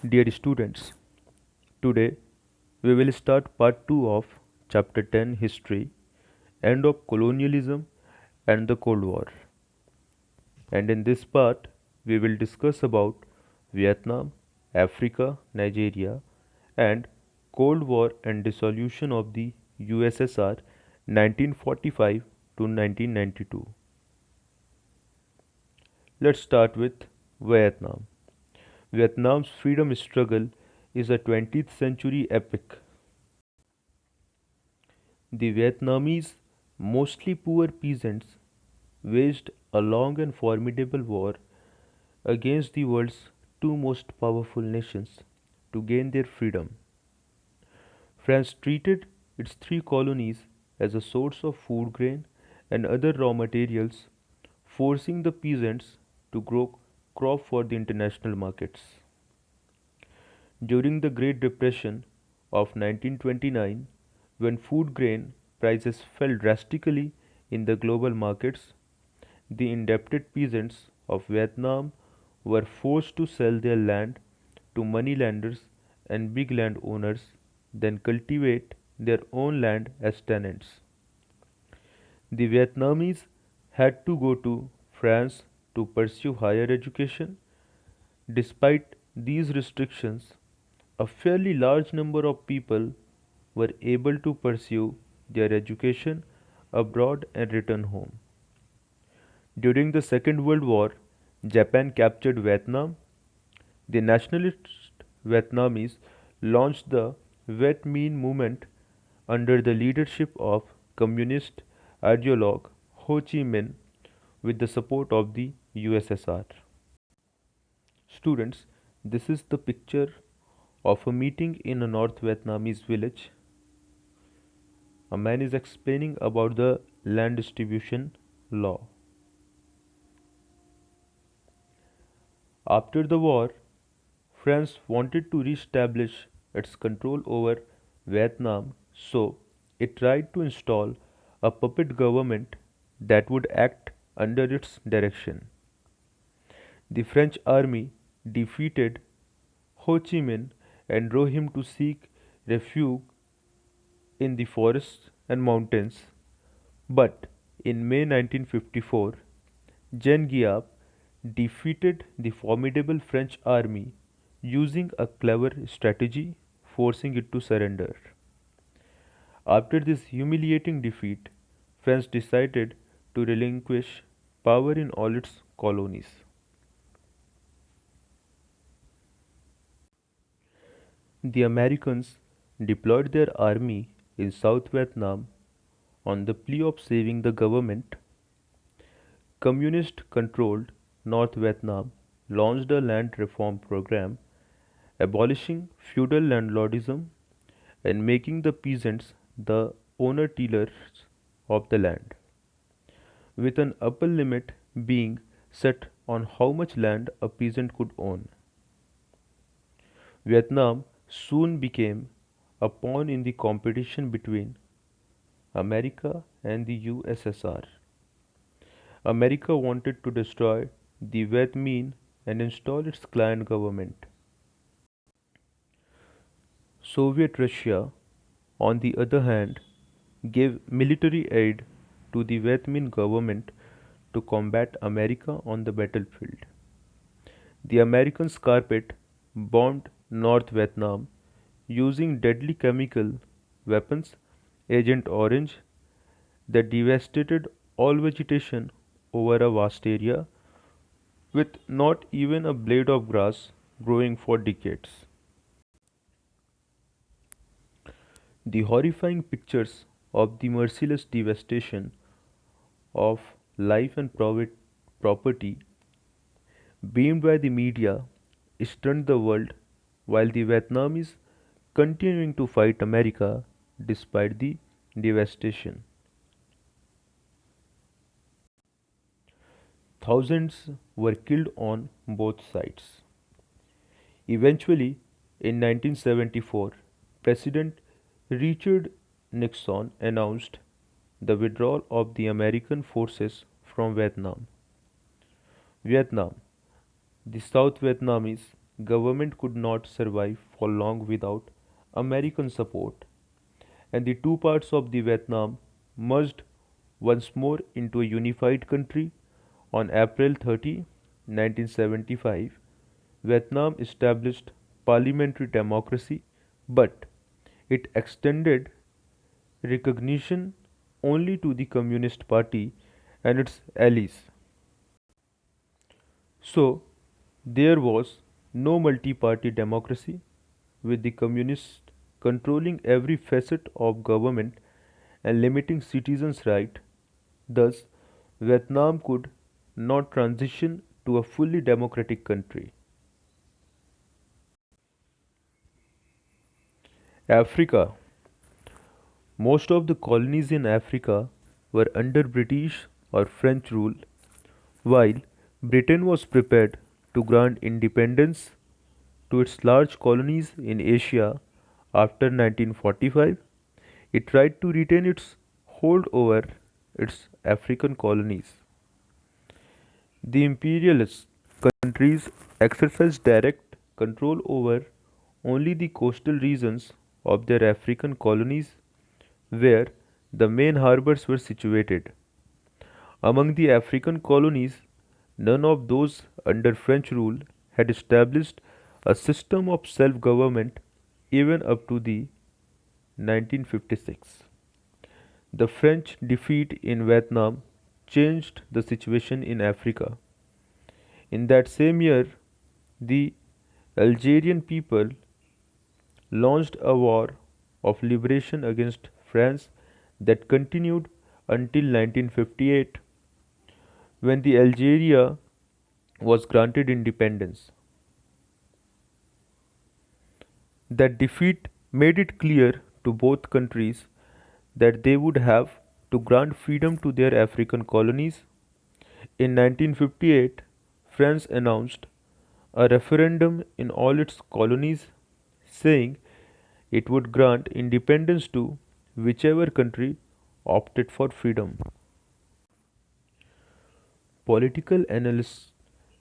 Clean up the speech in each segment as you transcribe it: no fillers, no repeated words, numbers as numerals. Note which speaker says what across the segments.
Speaker 1: Dear students, today we will start part 2 of chapter 10 History, End of Colonialism and the Cold War. And in this part, we will discuss about Vietnam, Africa, Nigeria, and Cold War and dissolution of the USSR 1945 to 1992. Let's start with Vietnam. Vietnam's freedom struggle is a 20th century epic. The Vietnamese, mostly poor peasants, waged a long and formidable war against the world's two most powerful nations to gain their freedom. France treated its three colonies as a source of food grain and other raw materials, forcing the peasants to grow crop for the international markets. During the Great Depression of 1929, when food grain prices fell drastically in the global markets, the indebted peasants of Vietnam were forced to sell their land to moneylenders and big landowners, then cultivate their own land as tenants. The Vietnamese had to go to France to pursue higher education. Despite these restrictions, a fairly large number of people were able to pursue their education abroad and return home. During the Second World War, Japan captured Vietnam. The nationalist Vietnamese launched the Viet Minh movement under the leadership of communist ideologue Ho Chi Minh with the support of the USSR. Students, this is the picture of a meeting in a North Vietnamese village. A man is explaining about the land distribution law. After the war, France wanted to re-establish its control over Vietnam, so it tried to install a puppet government that would act under its direction. The French army defeated Ho Chi Minh and drove him to seek refuge in the forests and mountains. But in May 1954, Jean Guiap defeated the formidable French army using a clever strategy, forcing it to surrender. After this humiliating defeat, France decided to relinquish power in all its colonies. The Americans deployed their army in South Vietnam on the plea of saving the government. Communist controlled North Vietnam launched a land reform program abolishing feudal landlordism and making the peasants the owner tillers of the land, with an upper limit being set on how much land a peasant could own. Vietnam soon became a pawn in the competition between America and the USSR. America wanted to destroy the Viet Minh and install its client government. Soviet Russia, on the other hand, gave military aid to the Viet Minh government to combat America on the battlefield. The Americans carpet bombed North Vietnam using deadly chemical weapons Agent Orange that devastated all vegetation over a vast area with not even a blade of grass growing for decades. The horrifying pictures of the merciless devastation of life and property beamed by the media stunned the world while the Vietnamese continuing to fight America despite the devastation. Thousands were killed on both sides. Eventually, in 1974, President Richard Nixon announced the withdrawal of the American forces from Vietnam. Vietnam, the South Vietnamese government could not survive for long without American support, and the two parts of the Vietnam merged once more into a unified country on April 30, 1975. Vietnam established parliamentary democracy, but it extended recognition only to the Communist Party and its allies. So, there was no multi party democracy, with the communists controlling every facet of government and limiting citizens' rights. Thus, Vietnam could not transition to a fully democratic country. Africa. Most of the colonies in Africa were under British or French rule, while Britain was prepared to grant independence to its large colonies in Asia after 1945. It tried to retain its hold over its African colonies. The imperialist countries exercised direct control over only the coastal regions of their African colonies where the main harbors were situated. Among the African colonies, none of those under French rule had established a system of self government even up to the 1956. The French defeat in Vietnam changed the situation in Africa. In that same year, the Algerian people launched a war of liberation against France that continued until 1958 when the Algeria was granted independence. That defeat made it clear to both countries that they would have to grant freedom to their African colonies. In 1958, France announced a referendum in all its colonies saying it would grant independence to whichever country opted for freedom. Political analysts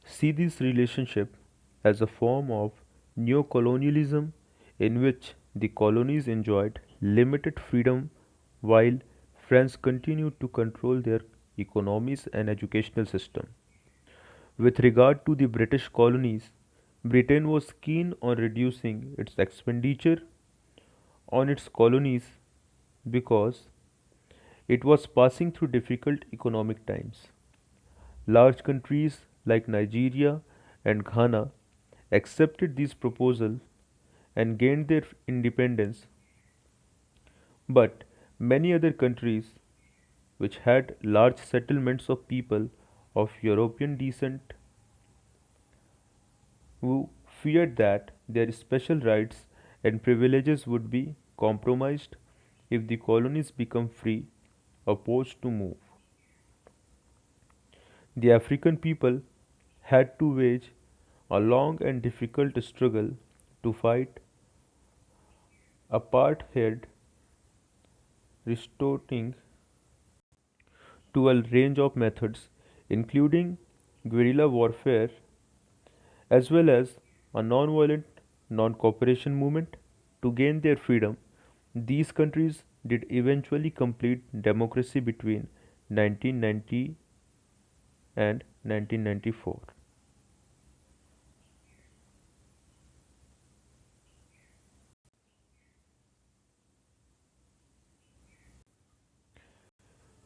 Speaker 1: see this relationship as a form of neocolonialism in which the colonies enjoyed limited freedom while France continued to control their economies and educational system. With regard to the British colonies, Britain was keen on reducing its expenditure on its colonies because it was passing through difficult economic times. Large countries like Nigeria and Ghana accepted these proposals and gained their independence, but many other countries which had large settlements of people of European descent who feared that their special rights and privileges would be compromised if the colonies become free, opposed to move. The African people had to wage a long and difficult struggle to fight apartheid, resorting to a range of methods, including guerrilla warfare as well as a non-violent non-cooperation movement to gain their freedom. These countries did eventually complete democracy between 1990 and 1994.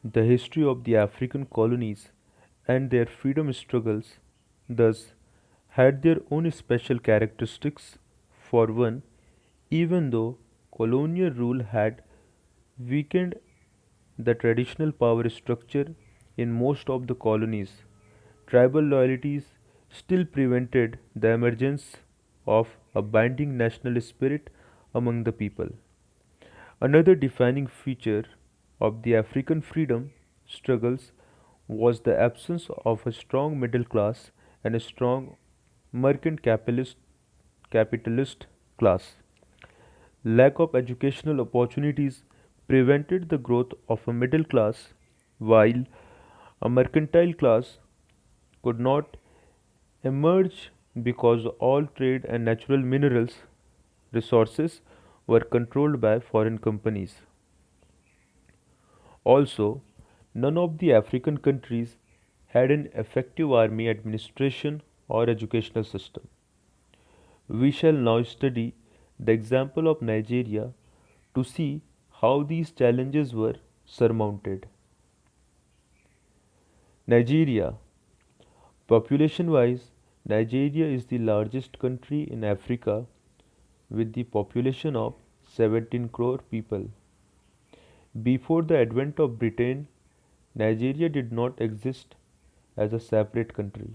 Speaker 1: The history of the African colonies and their freedom struggles thus had their own special characteristics. For one, even though colonial rule had weakened the traditional power structure in most of the colonies, tribal loyalties still prevented the emergence of a binding national spirit among the people. Another defining feature of the African freedom struggles was the absence of a strong middle class and a strong merchant capitalist class. Lack of educational opportunities prevented the growth of a middle class, while a mercantile class could not emerge because all trade and natural minerals resources were controlled by foreign companies. Also, none of the African countries had an effective army administration or educational system. We shall now study the example of Nigeria to see how these challenges were surmounted. Nigeria. Population wise, Nigeria is the largest country in Africa with the population of 17 crore people. Before the advent of Britain, Nigeria did not exist as a separate country.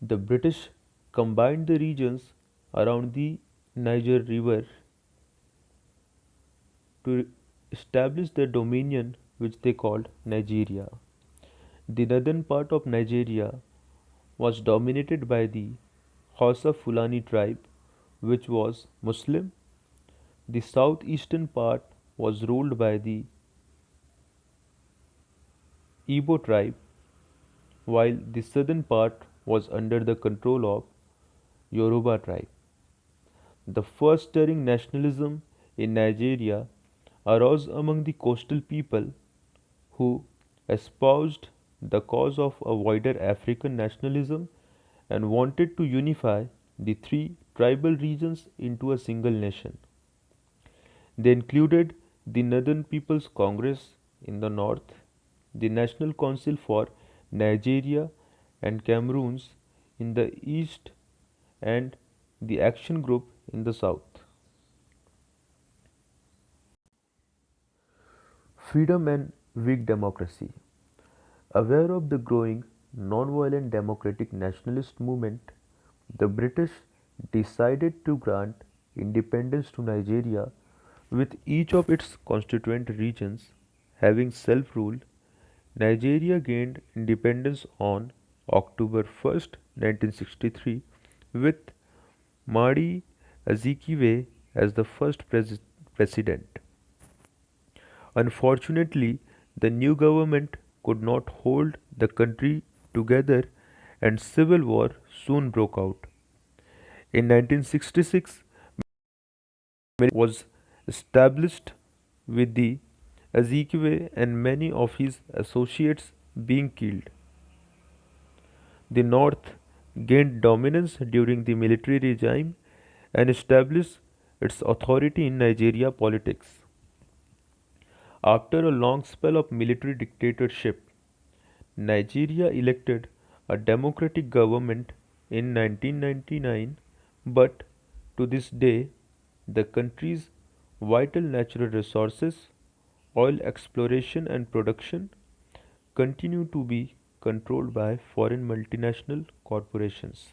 Speaker 1: The British combined the regions around the Niger River to establish their dominion, which they called Nigeria. The northern part of Nigeria was dominated by the Hausa Fulani tribe, which was Muslim. The southeastern part was ruled by the Igbo tribe, while the southern part was under the control of Yoruba tribe. The first stirring nationalism in Nigeria arose among the coastal people who espoused the cause of a wider African nationalism and wanted to unify the three tribal regions into a single nation. They included the Northern People's Congress in the north, the National Council for Nigeria and Cameroons in the east, and the Action Group in the south. Freedom and weak democracy. Aware of the growing non-violent democratic nationalist movement, the British decided to grant independence to Nigeria, with each of its constituent regions having self-rule. Nigeria gained independence on October 1st, 1963, with Madi Azikiwe as the first president. Unfortunately, the new government could not hold the country together and civil war soon broke out. In 1966, was established with the Azikiwe and many of his associates being killed. The North gained dominance during the military regime and established its authority in Nigeria politics. After a long spell of military dictatorship, Nigeria elected a democratic government in 1999, but to this day, the country's vital natural resources, oil exploration and production, continue to be controlled by foreign multinational corporations.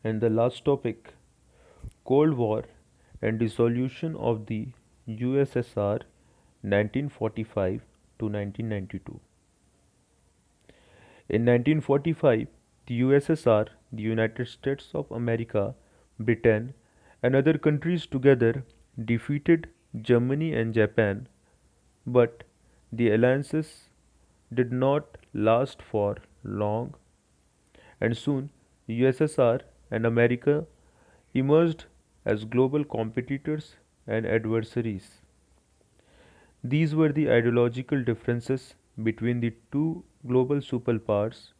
Speaker 1: And the last topic, Cold War and dissolution of the USSR 1945 to 1992. In 1945, the USSR, the United States of America, Britain, and other countries together defeated Germany and Japan, but the alliances did not last for long, and soon USSR and America emerged as global competitors and adversaries. These were the ideological differences between the two global superpowers,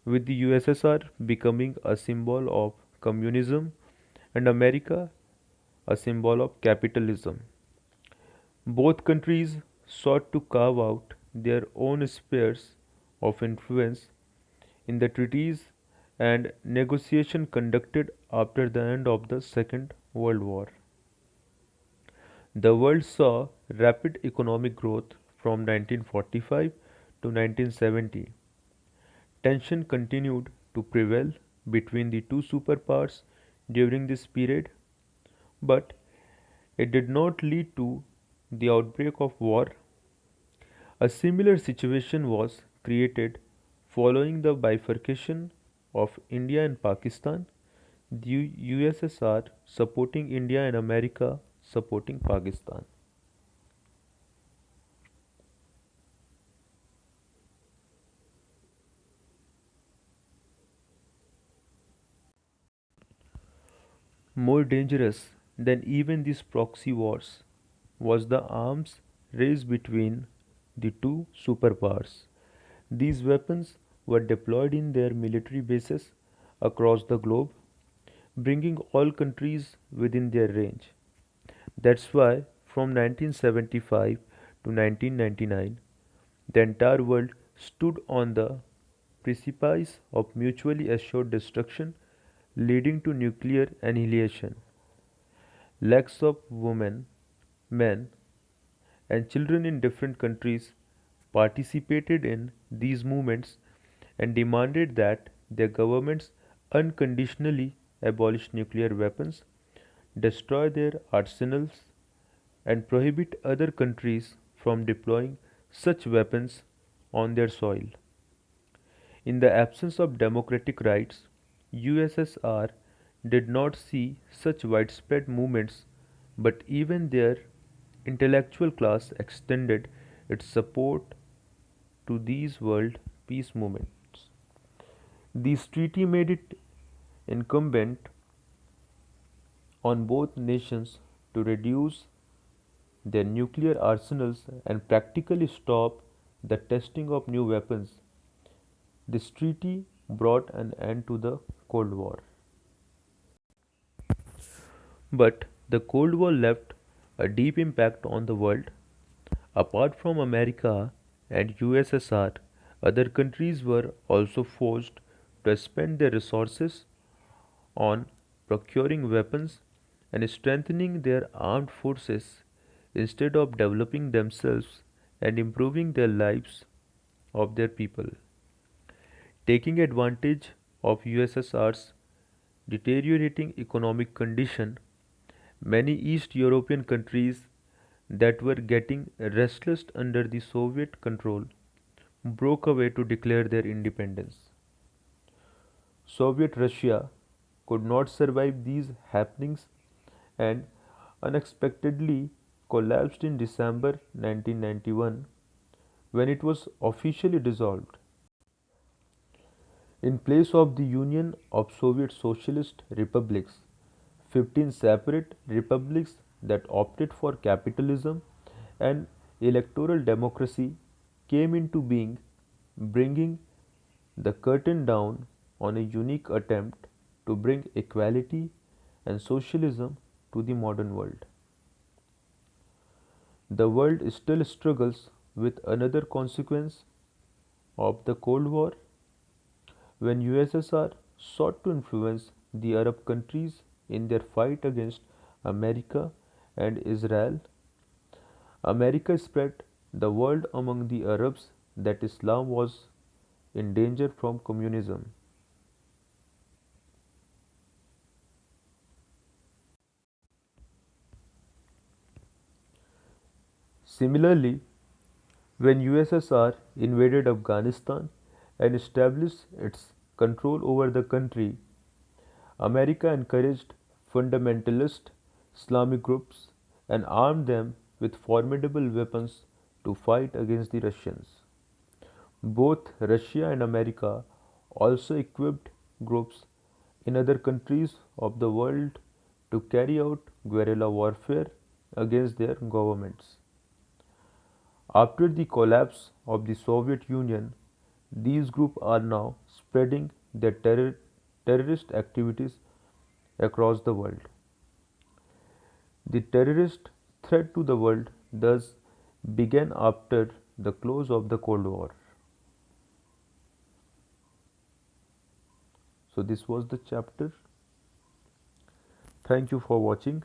Speaker 1: with the USSR becoming a symbol of communism and America a symbol of capitalism. Both countries sought to carve out their own spheres of influence in the treaties and negotiation conducted after the end of the Second World War. The world saw rapid economic growth from 1945 to 1970. Tension continued to prevail between the two superpowers during this period, but it did not lead to the outbreak of war. A similar situation was created following the bifurcation of India and Pakistan. the USSR supporting India and America supporting Pakistan. More dangerous than even these proxy wars was the arms race between the two superpowers. These weapons were deployed in their military bases across the globe, bringing all countries within their range. That's why, from 1975 to 1999, the entire world stood on the precipice of mutually assured destruction leading to nuclear annihilation. Lakhs of women, men, and children in different countries participated in these movements and demanded that their governments unconditionally abolish nuclear weapons, destroy their arsenals, and prohibit other countries from deploying such weapons on their soil. In the absence of democratic rights, USSR did not see such widespread movements, but even their intellectual class extended its support to these world peace movements. This treaty made it incumbent on both nations to reduce their nuclear arsenals and practically stop the testing of new weapons. This treaty brought an end to the Cold War. But the Cold War left a deep impact on the world. Apart from America and USSR, other countries were also forced to spend their resources on procuring weapons and strengthening their armed forces instead of developing themselves and improving their lives of their people. Taking advantage of USSR's deteriorating economic condition, many East European countries that were getting restless under the Soviet control broke away to declare their independence. Soviet Russia could not survive these happenings and unexpectedly collapsed in December 1991 when it was officially dissolved. In place of the Union of Soviet Socialist Republics, 15 separate republics that opted for capitalism and electoral democracy came into being, bringing the curtain down on a unique attempt to bring equality and socialism to the modern world. The world still struggles with another consequence of the Cold War when USSR sought to influence the Arab countries in their fight against America and Israel. America spread the word among the Arabs that Islam was in danger from communism. Similarly, when USSR invaded Afghanistan and established its control over the country, America encouraged fundamentalist Islamic groups and armed them with formidable weapons to fight against the Russians. Both Russia and America also equipped groups in other countries of the world to carry out guerrilla warfare against their governments. After the collapse of the Soviet Union, these groups are now spreading their terrorist activities across the world. The terrorist threat to the world thus began after the close of the Cold War. So, this was the chapter. Thank you for watching.